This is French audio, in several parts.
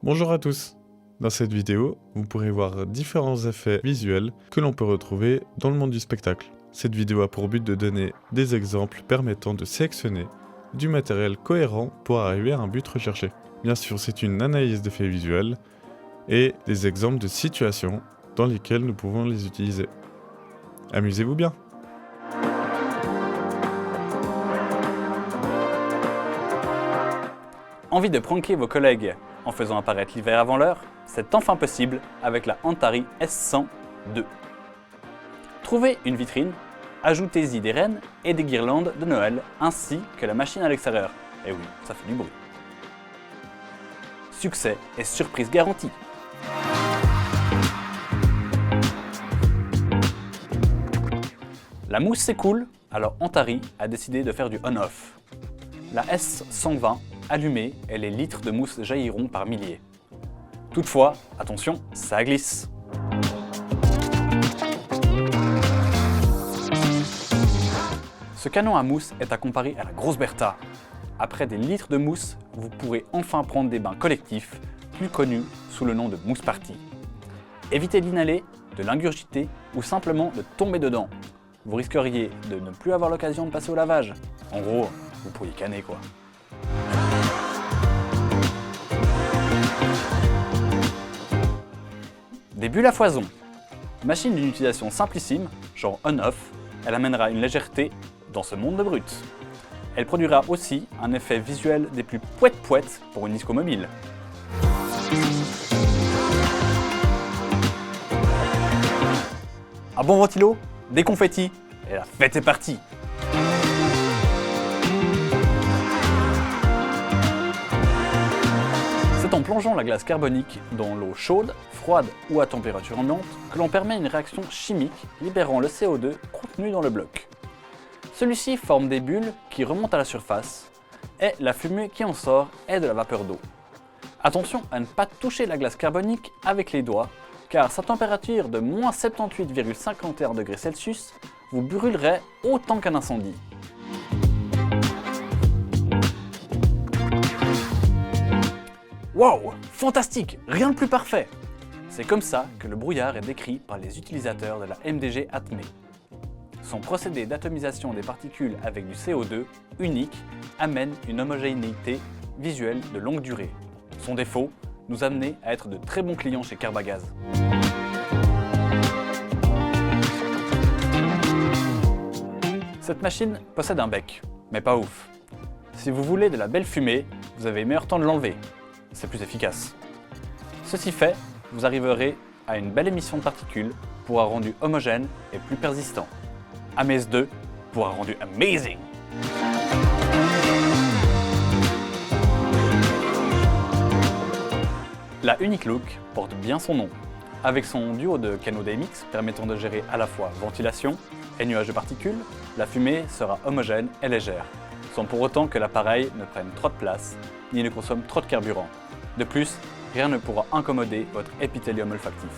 Bonjour à tous. Dans cette vidéo, vous pourrez voir différents effets visuels que l'on peut retrouver dans le monde du spectacle. Cette vidéo a pour but de donner des exemples permettant de sélectionner du matériel cohérent pour arriver à un but recherché. Bien sûr, c'est une analyse d'effets visuels et des exemples de situations dans lesquelles nous pouvons les utiliser. Amusez-vous bien! Envie de pranker vos collègues en faisant apparaître l'hiver avant l'heure? C'est enfin possible avec la Antari S100 II. Trouvez une vitrine, ajoutez-y des rennes et des guirlandes de Noël ainsi que la machine à l'extérieur. Et oui, ça fait du bruit. Succès et surprise garantie. La mousse s'écoule, alors Antari a décidé de faire du on-off. La S120 allumée et les litres de mousse jailliront par milliers. Toutefois, attention, ça glisse. Ce canon à mousse est à comparer à la grosse Bertha. Après des litres de mousse, vous pourrez enfin prendre des bains collectifs, plus connus sous le nom de mousse party. Évitez d'inhaler, de l'ingurgiter ou simplement de tomber dedans. Vous risqueriez de ne plus avoir l'occasion de passer au lavage. En gros, vous pourriez canner quoi. Des bulles à foison. Machine d'une utilisation simplissime, genre on-off, elle amènera une légèreté dans ce monde de brut. Elle produira aussi un effet visuel des plus poète-poète pour une disco mobile. Un bon ventilo, des confettis, et la fête est partie! C'est en plongeant la glace carbonique dans l'eau chaude, froide ou à température ambiante que l'on permet une réaction chimique libérant le CO2 contenu dans le bloc. Celui-ci forme des bulles qui remontent à la surface et la fumée qui en sort est de la vapeur d'eau. Attention à ne pas toucher la glace carbonique avec les doigts car sa température de moins 78,51 degrés Celsius vous brûlerait autant qu'un incendie. Wow, fantastique, rien de plus parfait! C'est comme ça que le brouillard est décrit par les utilisateurs de la MDG Atmé. Son procédé d'atomisation des particules avec du CO2 unique amène une homogénéité visuelle de longue durée. Son défaut, nous amener à être de très bons clients chez Carbagaz. Cette machine possède un bec, mais pas ouf. Si vous voulez de la belle fumée, vous avez meilleur temps de l'enlever. C'est plus efficace. Ceci fait, vous arriverez à une belle émission de particules pour un rendu homogène et plus persistant. Amaze 2 pour un rendu amazing. La Unique Look porte bien son nom. Avec son duo de canaux DMX permettant de gérer à la fois ventilation et nuages de particules, la fumée sera homogène et légère, sans pour autant que l'appareil ne prenne trop de place ni ne consomme trop de carburant. De plus, rien ne pourra incommoder votre épithélium olfactif.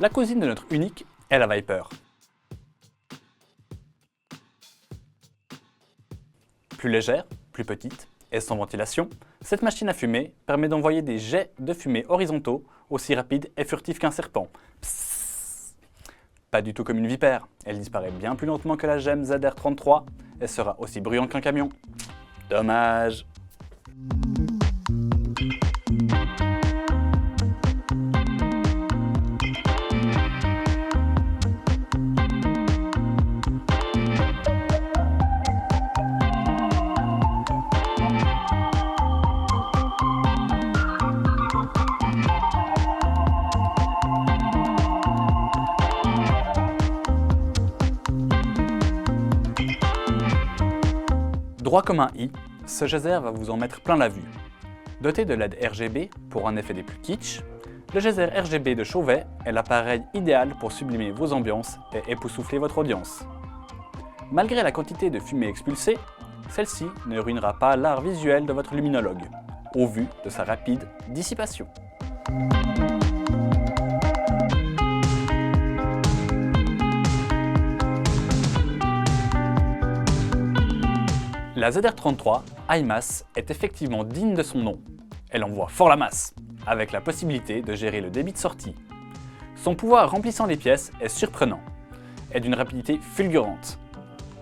La cousine de notre Unique est la Viper. Plus légère, plus petite et sans ventilation, cette machine à fumer permet d'envoyer des jets de fumée horizontaux aussi rapides et furtifs qu'un serpent. Psst. Pas du tout comme une vipère, elle disparaît bien plus lentement que la GEM ZR33 et sera aussi bruyante qu'un camion. Dommage. Droit comme un i, ce geyser va vous en mettre plein la vue. Doté de LED RGB pour un effet des plus kitsch, Le geyser RGB de Chauvet est l'appareil idéal pour sublimer vos ambiances et époustoufler votre audience. Malgré la quantité de fumée expulsée, celle-ci ne ruinera pas l'art visuel de votre luminologue, au vu de sa rapide dissipation. La ZR33 IMAS est effectivement digne de son nom. Elle envoie fort la masse, avec la possibilité de gérer le débit de sortie. Son pouvoir remplissant les pièces est surprenant et d'une rapidité fulgurante.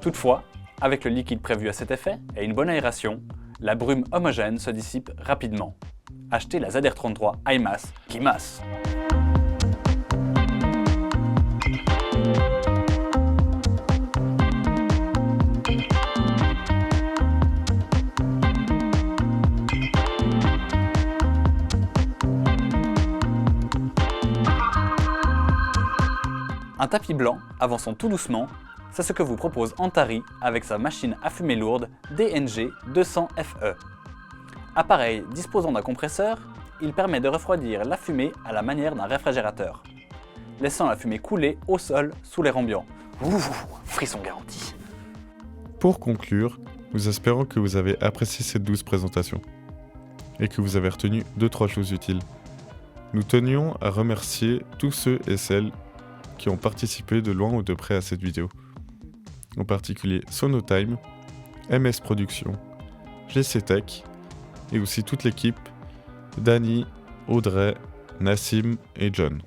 Toutefois, avec le liquide prévu à cet effet et une bonne aération, la brume homogène se dissipe rapidement. Achetez la ZR33 IMAS qui masse. Un tapis blanc, avançant tout doucement, c'est ce que vous propose Antari avec sa machine à fumée lourde DNG 200FE. Appareil disposant d'un compresseur, il permet de refroidir la fumée à la manière d'un réfrigérateur, laissant la fumée couler au sol sous l'air ambiant. Ouh, frisson garanti. Pour conclure, nous espérons que vous avez apprécié cette douce présentation et que vous avez retenu 2-3 choses utiles. Nous tenions à remercier tous ceux et celles qui ont participé de loin ou de près à cette vidéo. En particulier Sonotime, MS Productions, GC Tech et aussi toute l'équipe, Dany, Audrey, Nassim et John.